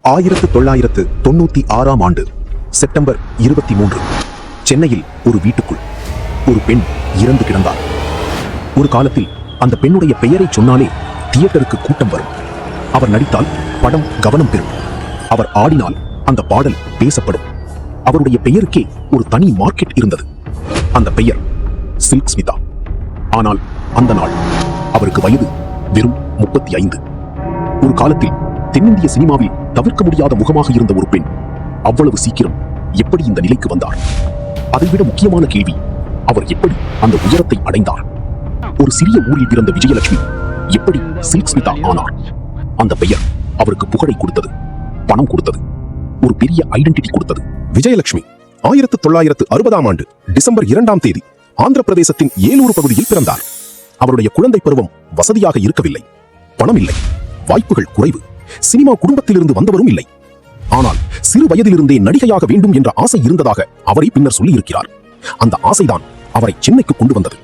1996ஆம் ஆண்டு செப்டம்பர் 23 சென்னையில் ஒரு வீட்டுக்குள் ஒரு பெண் இறந்து கிடந்தார். ஒரு காலத்தில் அந்த பெண்ணுடைய பெயரை சொன்னாலே தியேட்டருக்கு கூட்டம் வரும். அவர் நடித்தால் படம் கவனம் பெறும். அவர் ஆடினால் அந்த பாடல் பேசப்படும். அவருடைய பெயருக்கே ஒரு தனி மார்க்கெட் இருந்தது. அந்த பெயர் சில்க் ஸ்மிதா. ஆனால் அந்த நாள் அவருக்கு வயது வெறும் 35. ஒரு காலத்தில் தென்னிந்திய சினிமாவில் தவிர்க்க முடியாத முகமாக இருந்த ஒரு பெண் அவ்வளவு சீக்கிரம் எப்படி இந்த நிலைக்கு வந்தார்? அதைவிட முக்கியமான கேள்வி, அவர் எப்படி அந்த உயரத்தை அடைந்தார்? ஒரு சிறிய ஊரில் பிறந்த விஜயலட்சுமி எப்படி சில்க் ஸ்மிதா ஆனார்? அந்த பெயர் அவருக்கு புகழை கொடுத்தது, பணம் கொடுத்தது, ஒரு பெரிய ஐடென்டிட்டி கொடுத்தது. விஜயலட்சுமி 1960ஆம் ஆண்டு டிசம்பர் 2ஆம் தேதி ஆந்திர பிரதேசத்தின் ஏலூர் பகுதியில் பிறந்தார். அவருடைய குழந்தை பருவம் வசதியாக இருக்கவில்லை. பணம் இல்லை, வாய்ப்புகள் குறைவு. சினிமா குடும்பத்திலிருந்து வந்தவரும் இல்லை. ஆனால் சிறு வயதிலிருந்தே நடிகையாக வேண்டும் என்ற ஆசை இருந்ததாக அவரை பின்னர் சொல்லியிருக்கிறார். அந்த ஆசைதான் அவரை சென்னைக்கு கொண்டு வந்தது.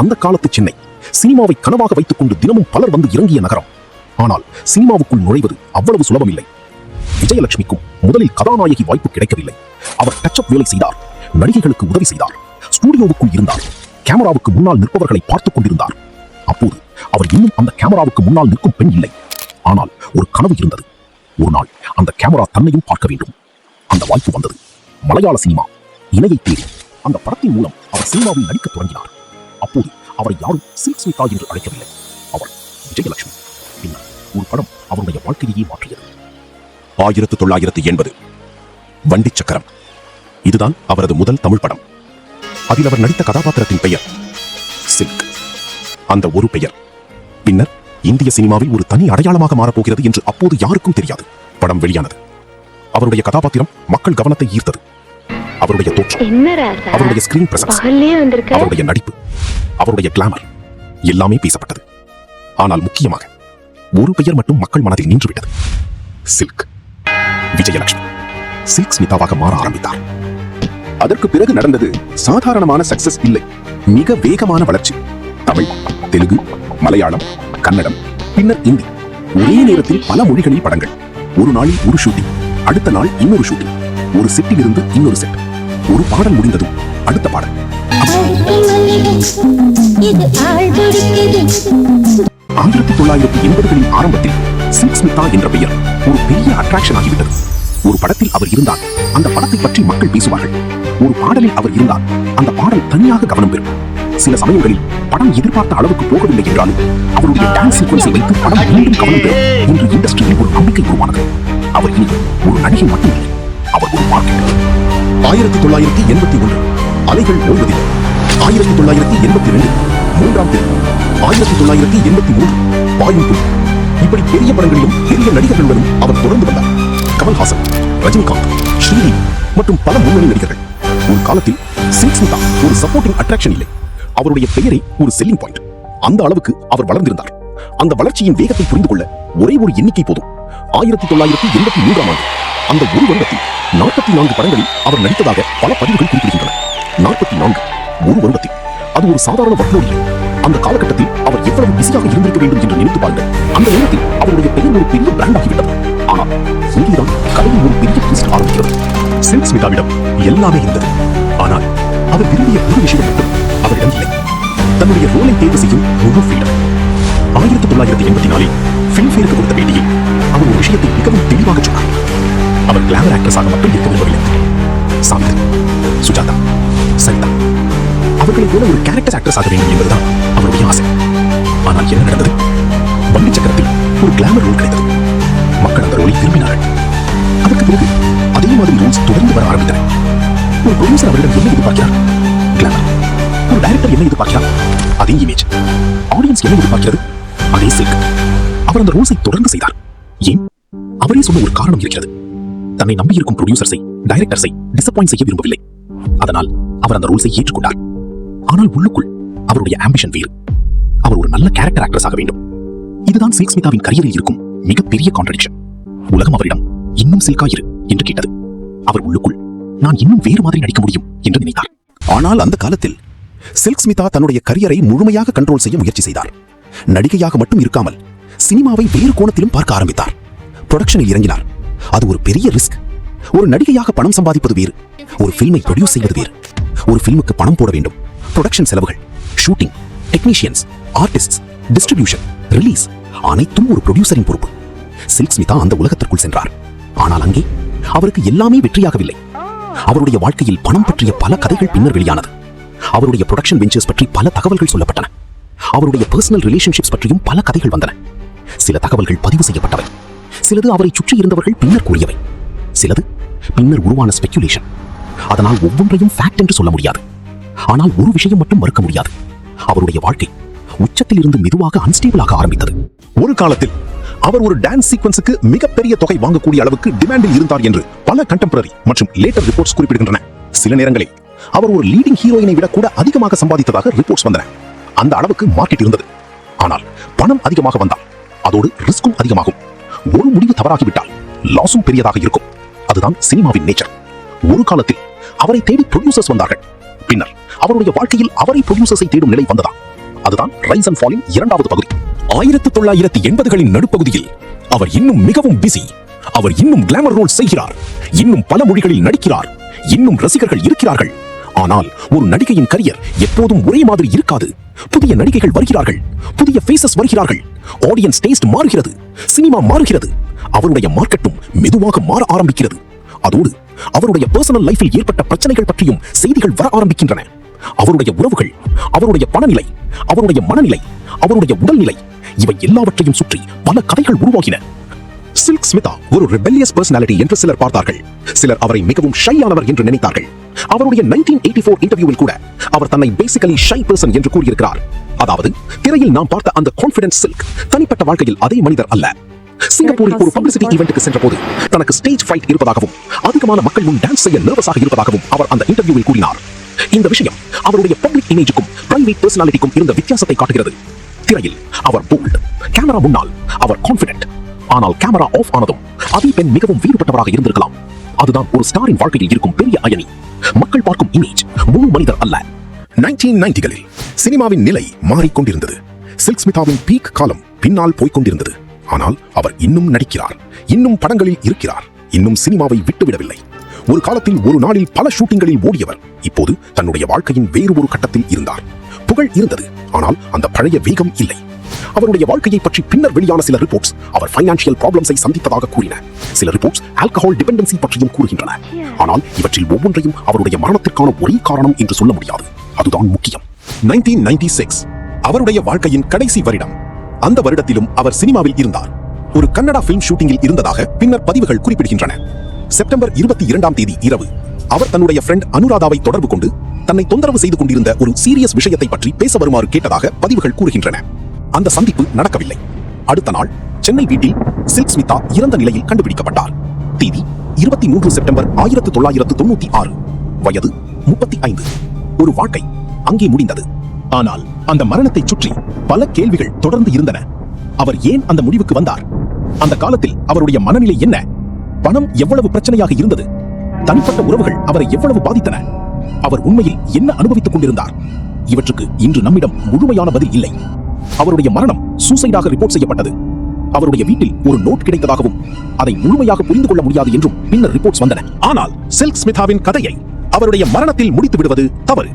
அந்த காலத்து சென்னை சினிமாவை கனவாக வைத்துக் கொண்டு தினமும் பலர் வந்து இறங்கிய நகரம். ஆனால் சினிமாவுக்குள் நுழைவது அவ்வளவு சுலபமில்லை. விஜயலட்சுமிக்கும் முதலில் கதாநாயகி வாய்ப்பு கிடைக்கவில்லை. அவர் டச்சப் வேலை செய்தார், நடிகைகளுக்கு உதவி செய்தார், ஸ்டூடியோவுக்குள் இருந்தார், கேமராவுக்கு முன்னால் நிற்பவர்களை பார்த்துக் கொண்டிருந்தார். அப்போது அவர் இன்னும் அந்த கேமராவுக்கு முன்னால் நிற்கும் பெண் இல்லை. ஆனால் ஒரு கனவு இருந்தது. ஒரு நாள் அந்த கேமரா தன்னையும் பார்க்க வேண்டும். அந்த வாய்ப்பு வந்தது. மலையாள சினிமா இணையை தேடி அந்த படத்தின் மூலம் அவர் சினிமாவில் நடிக்க தொடங்கினார். அப்போது அவரை யாரும் சில்க் ஸ்மிதா என்று அழைக்கவில்லை. அவர் விஜயலட்சுமி. பின்னர் ஒரு படம் அவருடைய வாழ்க்கையை மாற்றியது. 1980 வண்டி சக்கரம். இதுதான் அவரது முதல் தமிழ் படம். அதில் அவர் நடித்த கதாபாத்திரத்தின் பெயர் சில்க். அந்த ஒரு பெயர் பின்னர் இந்திய சினிமாவில் ஒரு தனி அடையாளமாக மாறப்போகிறது என்று அப்போது யாருக்கும் தெரியாது. படம் வெளியானது. அவருடைய கதாபாத்திரம் மக்கள் கவனத்தை ஈர்த்தது. அவருடைய தோற்றம், அவருடைய ஸ்கிரீன் பிரசன்ஸ், அவருடைய நடிப்பு, அவருடைய கிளாமர் எல்லாமே பேசப்பட்டது. ஆனால் முக்கியமாக ஒரு பெயர் மட்டும் மக்கள் மனதில் நின்றுவிட்டது. சில்க். விஜயலட்சுமி சில்க் ஸ்மிதாவாக மாற ஆரம்பித்தார். அதற்கு பிறகு நடந்தது சாதாரணமான சக்சஸ் இல்லை, மிக வேகமான வளர்ச்சி. தமிழ், தெலுங்கு, மலையாளம், கன்னடம், பின்னர் இந்தி, ஒரே நேரத்தில் பல மொழிகளில் படங்கள். ஒரு நாளில் ஒரு ஷூட்டிங், அடுத்த நாள் இன்னொரு ஷூட்டிங், ஒரு செட்டில் இருந்து இன்னொரு செட். ஒரு பாடல் முடிந்ததும் அடுத்த பாடல். 1980களின் ஆரம்பத்தில் சில்க் ஸ்மிதா என்ற பெயர் ஒரு பெரிய அட்ராக்ஷன் ஆகிவிட்டது. ஒரு படத்தில் அவர் இருந்தால் அந்த படத்தை பற்றி மக்கள் பேசுவார்கள். ஒரு பாடலில் அவர் இருந்தால் அந்த பாடல் தனியாக கவனம் பெறும். சில சமயங்களில் படம் எதிர்பார்த்த அளவுக்கு போகவில்லை என்றாலும் அவருடைய டான்ஸ் சீக்வன்ஸை வைத்து படம் மீண்டும் கவனம் பெறும் என்று இண்டஸ்ட்ரியில் ஒரு நம்பிக்கை உருவானது. அவர் இனி ஒரு நடிகை மட்டுமில்லை, அவர் ஒரு மார்க்கெட். 1981 அலைகள் ஓய்வதில்லை. 1982 மூன்றாம் தேதி, 1983 பாயும் புலி. இப்படி பெரிய படங்களிலும் பெரிய நடிகர்களுடனும் அவர் தொடர்ந்து வந்தார். கமல்ஹாசன், ரஜினிகாந்த், ஸ்ரீதேவி மற்றும் பல முன்னணி நடிகர்கள். ஒரு காலத்தில் சில்க் ஸ்மிதா ஒரு சப்போர்ட்டிங் அட்ராக்ஷன் இல்லை, அவருடைய பெயரே ஒரு செல்லிங் பாயிண்ட். அந்த அளவுக்கு அவர் வளர்ந்திருந்தார். அந்த வளர்ச்சியின் வேகத்தை புரிந்து கொள்ள ஒரே ஒரு எண்ணிக்கை போதும். 1983ஆம் ஆண்டு அந்த ஒரு வருடத்தில் 44 படங்களில் அவர் நடித்ததாக பல பதிவுகள் குறிப்பிடுகின்றன. 44 ஒரு வருடத்தில். அது ஒரு சாதாரண வர்க்லோட் இல்லை. அந்த காலகட்டத்தில் அவர் எவ்வளவு பிஸியாக இருந்திருக்க வேண்டும் என்று நினைத்து பாருங்கள். அந்த நேரத்தில் அவருடைய பெயர் ஒரு பெரிய பிராண்ட் ஆகிவிட்டது. ஆனால் இங்கேதான் கதையில் ஒரு பெரிய ட்விஸ்ட் ஆரம்பிக்கிறது. சில்க் ஸ்மிதாவிடம் எல்லாமே இருந்தது. ஆனால் அவர் விரும்பிய ஒரு விஷயம் மட்டும் அவரிடம் இல்லை. தன்னுடைய ரோலை தேர்வு செய்யும் முழு ஃப்ரீடம். 1984 ஃபிலிம்ஃபேருக்கு கொடுத்த பேட்டியில் அவர் ஒரு விஷயத்தை மிகவும் தெளிவாக சொன்னார். அவர் கிளாமர் ஆக்ட்ரஸாக மட்டும் இருக்க விரும்பவில்லை. சாந்தி, சுஜாதா, சரிதா அவர்களை போல ஒரு கேரக்டர் ஆக்ட்ரஸ் ஆக வேண்டும் என்பதுதான் அவருடைய ஆசை. ஆனால் என்ன நடந்தது? வண்டி சக்கரத்தில் ஒரு கிளாமர் ரோல் கிடைத்தது. மக்கள் அந்த ரோலை விரும்பினார்கள். அதற்கு பிறகு அதே மாதிரி ரோல்ஸ் தொடர்ந்து வர ஆரம்பித்தன. ஒரு ப்ரொடியூசர் அவரிடம் என்ன எதிர்பார்க்கிறார்? கிளாமர். ஒரு டைரக்டர் என்ன எதிர்பார்க்கிறார்? அதே இமேஜ். ஆடியன்ஸ் என்ன எதிர்பார்க்கிறது? அதே சில்க். அவர் அந்த ரோல்ஸை தொடர்ந்து செய்தார். ஏன்? அவரே சொன்ன ஒரு காரணம் இருக்கிறது. தன்னை நம்பியிருக்கும் ப்ரொடியூசர்ஸை, டைரக்டர்ஸை டிசப்பாயிண்ட் செய்ய விரும்பவில்லை. அதனால் அவர் அந்த ரோல்ஸை ஏற்றுக்கொண்டார். ஆனால் உள்ளுக்குள் அவருடைய ஆம்பிஷன் வேறு. அவர் ஒரு நல்ல கேரக்டர் ஆக்ட்ரஸ் ஆக வேண்டும். இதுதான் சில்க் ஸ்மிதாவின் கரியரில் இருக்கும் மிகப்பெரிய கான்ட்ரடிக்ஷன். உலகம் அவரிடம் இன்னும் சில்கா இரு என்று கேட்டது. அவர் உள்ளுக்குள் நான் இன்னும் வேறு மாதிரி நடிக்க முடியும் என்று நினைத்தார். ஆனால் அந்த காலத்தில் சில்க் ஸ்மிதா தன்னுடைய கரியரை முழுமையாக கண்ட்ரோல் செய்ய முயற்சி செய்தார். நடிகையாக மட்டும் இருக்காமல் சினிமாவை வேறு கோணத்திலும் பார்க்க ஆரம்பித்தார். புரொடக்ஷனில் இறங்கினார். அது ஒரு பெரிய ரிஸ்க். ஒரு நடிகையாக பணம் சம்பாதிப்பது வேறு, ஒரு ஃபில்மை ப்ரொடியூஸ் செய்வது வேறு. ஒரு ஃபில்முக்கு பணம் போட வேண்டும். ப்ரொடக்ஷன் செலவுகள், shooting, technicians, artists, distribution, release அனைத்தும் ஒரு ப்ரொடியூசரின் பொறுப்பு. சில்க் ஸ்மிதா அந்த உலகத்திற்குள் சென்றார். ஆனால் அங்கே அவருக்கு எல்லாமே வெற்றியாகவில்லை. அவருடைய வாழ்க்கையில் பணம் பற்றிய பல கதைகள் பின்னர் வெளியானது. அவருடைய ப்ரொடக்ஷன் வெஞ்சர்ஸ் பற்றி பல தகவல்கள் சொல்லப்பட்டன. அவருடைய பர்சனல் ரிலேஷன்ஷிப்ஸ் பற்றியும் பல கதைகள் வந்தன. சில தகவல்கள் பதிவு செய்யப்பட்டவை, சிலது அவரை சுற்றி இருந்தவர்கள் பின்னர் கூறியவை, சிலது பின்னர் உருவான ஸ்பெகுலேஷன். அதனால் ஒவ்வொன்றையும் ஃபேக்ட் என்று சொல்ல முடியாது. ஆனால் ஒரு விஷயம் மட்டும் மறுக்க முடியாது, அவருடைய வாழ்க்கை உச்சத்தில் இருந்து மெதுவாக அன்ஸ்டேபிளாக ஆரம்பித்தது. ஒரு காலத்தில் அவர் ஒரு டான்ஸ் சீக்வன்ஸுக்கு மிகப்பெரிய தொகை வாங்கக்கூடிய அளவுக்கு டிமாண்டில் இருந்தார் என்று பல கண்டெம்பரரி மற்றும் லேட்டர் ரிப்போர்ட்ஸ் குறிப்பிடுகின்றன. சில நேரங்களில் அவர் ஒரு லீடிங் ஹீரோயினை விட கூட அதிகமாக சம்பாதித்ததாக ரிப்போர்ட்ஸ் வந்தன. அந்த அளவுக்கு மார்க்கெட் இருந்தது. ஆனால் பணம் அதிகமாக வந்தால் அதோடு ரிஸ்கும் அதிகமாகும். ஒரு முடிவு தவறாகிவிட்டால் லாஸும் பெரியதாக இருக்கும். அதுதான் சினிமாவின் நேச்சர். ஒரு காலத்தில் அவரை தேடி ப்ரொடியூசர்ஸ் வந்தார்கள். பின்னர் அவருடைய வாழ்க்கையில் அவரை ப்ரொடியூசர்ஸை தேடும் நிலை வந்ததா? அதுதான் ரைஸ் அண்ட் ஃபாலின் இரண்டாவது பகுதி. 1980களின் நடுப்பகுதியில் அவர் இன்னும் மிகவும் பிஸி. அவர் இன்னும் கிளாமர் ரோல் செய்கிறார், இன்னும் பல மொழிகளில் நடிக்கிறார், இன்னும் ரசிகர்கள் இருக்கிறார்கள். ஆனால் ஒரு நடிகையின் கரியர் எப்போதும் ஒரே மாதிரி இருக்காது. புதிய நடிகைகள் வருகிறார்கள், புதிய ஃபேசஸ் வருகிறார்கள், ஆடியன்ஸ் டேஸ்ட் மாறுகிறது, சினிமா மாறுகிறது, அவருடைய மார்க்கெட்டும் மெதுவாக மாற ஆரம்பிக்கிறது. அதோடு அவருடைய பர்சனல் லைஃபில் ஏற்பட்ட பிரச்சனைகள் பற்றியும் செய்திகள் வர ஆரம்பிக்கின்றன. அவருடைய உறவுகள், அவருடைய பணநிலை, அவருடைய மனநிலை, அவருடைய உடல்நிலை, இவை எல்லாவற்றையும் சுற்றி பல கதைகள் உருவாகின. சில்க் ஸ்மிதா ஒரு ரிபெல்லியஸ் பர்சனாலிட்டி என்று சிலர் பார்த்தார்கள். சிலர் அவரை மிகவும் ஷையானவர் என்று நினைத்தார்கள். அவருடைய 1984 இன்டர்வியூவில் கூட அவர் தன்னை பேசிக்கலி ஷை பர்சன் என்று கூறியிருக்கிறார். அதாவது திரையில் நாம் பார்த்த அந்த கான்ஃபிடன்ஸ் சில்க் தனிப்பட்ட வாழ்க்கையில் அதே மனிதர் அல்ல. சிங்கப்பூரில் ஒரு பப்ளிசிட்டி ஈவென்ட்டுக்கு சென்றபோது தனக்கு ஸ்டேஜ் ஃப்ரைட் இருப்பதாகவும் அதிகமான மக்கள் முன் டான்ஸ் செய்ய நர்வஸாக இருப்பதாகவும் அவர் அந்த இன்டர்வியூவில் கூறினார். இந்த விஷயம் அவருடைய பப்ளிக் இமேஜுக்கும் பிரைவேட் பர்சனாலிட்டிக்கும் இருந்த வித்தியாசத்தை காட்டுகிறது. திரையில் அவர் போல்ட், கேமரா முன்னால் அவர் கான்ஃபிடென்ட். ஆனால் கேமரா ஆஃப் ஆனதும் அதே பெண் மிகவும் வேறுபட்டவராக இருந்திருக்கலாம். அதுதான் ஒரு ஸ்டாரின் வாழ்க்கையில் இருக்கும் பெரிய அயனி. மக்கள் பார்க்கும் இமேஜ் முழு மனிதர் அல்ல. 1990களில் சினிமாவின் நிலை மாறிக்கொண்டிருந்தது. சில்க் ஸ்மிதாவின் பீக் காலம் பின்னால் போய்கொண்டிருந்தது. ஆனால் அவர் இன்னும் நடிக்கிறார், இன்னும் படங்களில் இருக்கிறார், இன்னும் சினிமாவை விட்டுவிடவில்லை. ஒரு காலத்தில் ஒரு நாளில் பல ஷூட்டிங்களில் ஓடியவர் இப்போது தன்னுடைய வாழ்க்கையின் வேறு ஒரு கட்டத்தில் இருந்தார். புகழ் இருந்தது, ஆனால் அந்த பழைய வேகம் இல்லை. அவருடைய வாழ்க்கையை பற்றி பின்னர் வெளியான சில ரிப்போர்ட்ஸ் அவர் ஃபைனான்சியல் ப்ராப்ளம்ஸை சந்தித்ததாக கூறின. சில ரிப்போர்ட்ஸ் ஆல்கஹால் டிபெண்டன்சி பற்றியும் கூறுகின்றன. ஆனால் இவற்றில் ஒவ்வொன்றையும் அவருடைய மரணத்திற்கான ஒரே காரணம் என்று சொல்ல முடியாது. அதுதான் முக்கியம். 1996 அவருடைய வாழ்க்கையின் கடைசி வருடம். அந்த வருடத்திலும் அவர் சினிமாவில் இருந்தார். ஒரு கன்னடா ஃபிலிம் ஷூட்டிங்கில் இருந்ததாக பின்னர் பதிவுகள் குறிப்பிடுகின்றன. செப்டம்பர் 22ஆம் தேதி இரவு அவர் தன்னுடைய ஃப்ரெண்ட் அனுராதாவை தொடர்பு கொண்டு தன்னை தொந்தரவு செய்து கொண்டிருந்த ஒரு சீரியஸ் விஷயத்தை பற்றி பேச வருமாறு கேட்டதாக பதிவுகள் கூறுகின்றன. அந்த சந்திப்பு நடக்கவில்லை. அடுத்த நாள் சென்னை வீட்டில் சில்க் ஸ்மிதா இறந்த நிலையில் கண்டுபிடிக்கப்பட்டார். தேதி 23 செப்டம்பர் 1996. வயது 35. ஒரு வாழ்க்கை அங்கே முடிந்தது. ஆனால் அந்த மரணத்தை சுற்றி பல கேள்விகள் தொடர்ந்து இருந்தன. அவர் ஏன் அந்த முடிவுக்கு வந்தார்? அந்த காலத்தில் அவருடைய மனநிலை என்ன? பணம் எவ்வளவு பிரச்சனையாக இருந்தது? தனிப்பட்ட உறவுகள் அவரை எவ்வளவு பாதித்தன? அவர் உண்மையில் என்ன அனுபவித்துக் கொண்டிருந்தார்? இவற்றுக்கு இன்று நம்மிடம் முழுமையான பதில் இல்லை. அவருடைய மரணம் சூசைடாக ரிப்போர்ட் செய்யப்பட்டது. அவருடைய வீட்டில் ஒரு நோட் கிடைத்ததாகவும் அதை முழுமையாக புரிந்து கொள்ள முடியாது என்றும் பின்னர் ரிப்போர்ட்ஸ் வந்தன. ஆனால் சில்க் ஸ்மிதாவின் கதையை அவருடைய மரணத்தில் முடித்து விடுவது தவறு.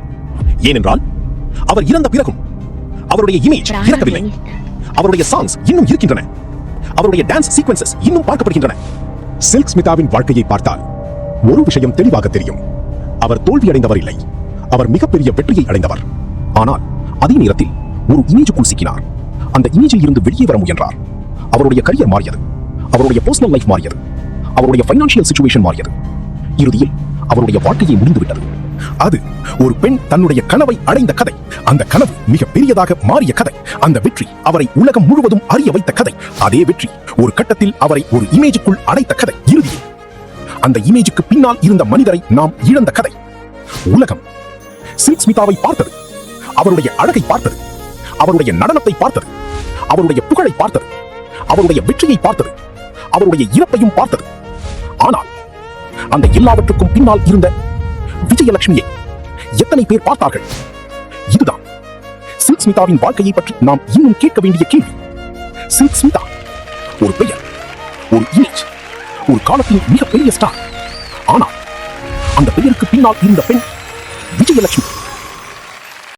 ஏனென்றால் அவர் இறந்த பிறகும் அவருடைய இமேஜ் இறக்கவில்லை. அவருடைய சாங்ஸ் இன்னும் இருக்கின்றன. அவருடைய டான்ஸ் சீக்வென்சஸ் இன்னும் பார்க்கப்படுகின்றன. சில்க் ஸ்மிதாவின் வாழ்க்கையை பார்த்தால் ஒரு விஷயம் தெளிவாக தெரியும். அவர் தோல்வியடைந்தவர் இல்லை, அவர் மிகப்பெரிய வெற்றியை அடைந்தவர். ஆனால் அதே நேரத்தில் ஒரு இமேஜுக்குள் சிக்கினார். அந்த இமேஜில் இருந்து வெளியே வர முயன்றார். அவருடைய கரியர் மாறியது, அவருடைய பர்சனல் லைஃப் மாறியது, அவருடைய ஃபைனான்சியல் சிச்சுவேஷன் மாறியது. இறுதியில் அவருடைய வாழ்க்கையை முடிந்துவிட்டது. அது ஒரு பெண் தன்னுடைய கனவை அடைந்த கதை. அந்த கனவு மிக பெரியதாக மாறிய கதை. அந்த வெற்றி அவரை உலகம் முழுவதும் அறிய வைத்த கதை. அதே வெற்றி ஒரு கட்டத்தில் அவரை ஒரு இமேஜுக்குள் அடைத்த கதை. இறுதியில் அந்த இமேஜுக்கு பின்னால் இருந்த மனிதரை நாம் இழந்த கதை. உலகம் சில்க் ஸ்மிதாவை பார்த்தது, அவருடைய அழகை பார்த்தது, அவருடைய நடனத்தை பார்த்தது, அவருடைய புகழை பார்த்தது, அவருடைய வெற்றியை பார்த்தது, அவருடைய இறப்பையும் பார்த்தது. ஆனால் அந்த எல்லாவற்றுக்கும் பின்னால் இருந்த விஜயலட்சுமியை எத்தனை பேர் பார்த்தார்கள்? இதுதான் சில்க் ஸ்மிதாவின் வாழ்க்கையை பற்றி நாம் இன்னும் கேட்க வேண்டிய கேள்வி. சில்க் ஸ்மிதா ஒரு பெயர், ஒரு இமேஜ், ஒரு காலத்தின் மிகப்பெரிய ஸ்டார். ஆனால் அந்த பெயருக்கு பின்னால் இருந்த பெண் விஜயலட்சுமி.